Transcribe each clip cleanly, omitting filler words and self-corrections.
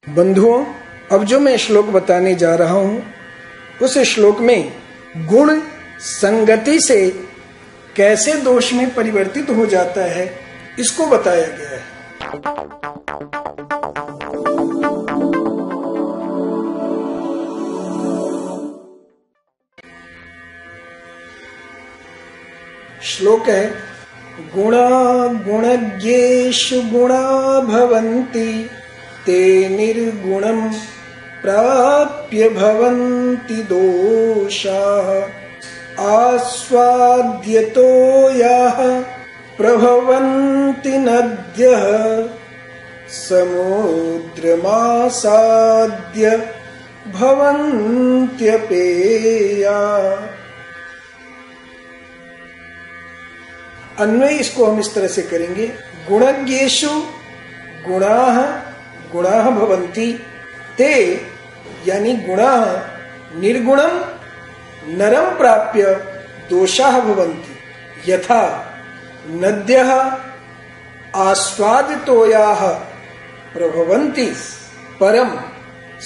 बंधुओं, अब जो मैं श्लोक बताने जा रहा हूं, उस श्लोक में गुण संगति से कैसे दोष में परिवर्तित हो जाता है, इसको बताया गया है। श्लोक है, गुणा गुणज्ञेषु गुणा भवन्ति ते निर्गुणं प्राप्य भवन्ति दोषाः आस्वाद्यतो याः प्रभवन्ति नद्यः समुद्रमासाद्य भवन्त्यपेया। अन्वय इसको हम इस तरह से करेंगे, गुणज्ञेषु गुणाः गुणाः भवन्ति ते यानी गुणाः निर्गुणं नरं प्राप्य दोषाः भवन्ति यथा नद्यः आस्वादितोयाः प्रभवन्ति परम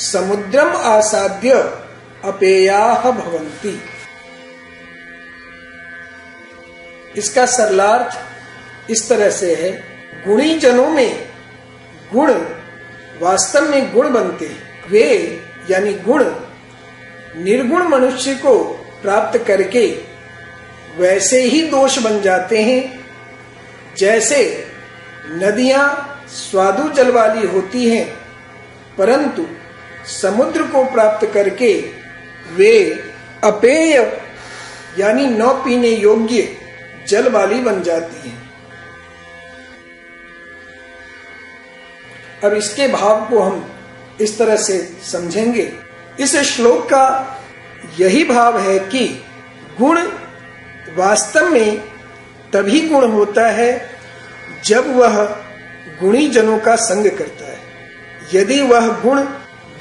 समुद्रम आसाद्य अपेयाः भवन्ति। इसका सरलार्थ इस तरह से है, गुणी जनों में गुण वास्तव में गुण बनते हैं। वे यानी गुण निर्गुण मनुष्य को प्राप्त करके वैसे ही दोष बन जाते हैं जैसे नदियां स्वादु जल वाली होती हैं, परंतु समुद्र को प्राप्त करके वे अपेय यानी न पीने योग्य जल वाली बन जाती है। अब इसके भाव को हम इस तरह से समझेंगे। इस श्लोक का यही भाव है कि गुण वास्तव में तभी गुण होता है जब वह गुणी जनों का संग करता है। यदि वह गुण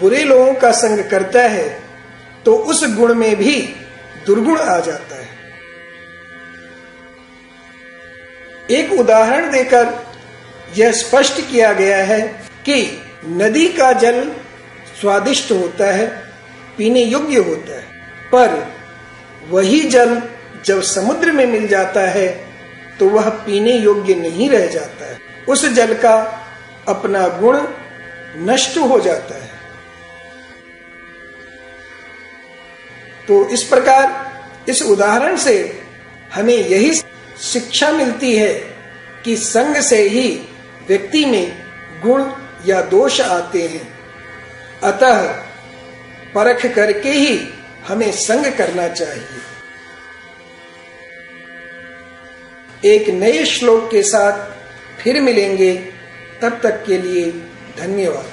बुरे लोगों का संग करता है तो उस गुण में भी दुर्गुण आ जाता है। एक उदाहरण देकर यह स्पष्ट किया गया है कि नदी का जल स्वादिष्ट होता है, पीने योग्य होता है, पर वही जल जब समुद्र में मिल जाता है तो वह पीने योग्य नहीं रह जाता है। उस जल का अपना गुण नष्ट हो जाता है। तो इस प्रकार इस उदाहरण से हमें यही शिक्षा मिलती है कि संग से ही व्यक्ति में गुण या दोष आते हैं, अतः परख करके ही हमें संग करना चाहिए। एक नए श्लोक के साथ फिर मिलेंगे, तब तक के लिए धन्यवाद।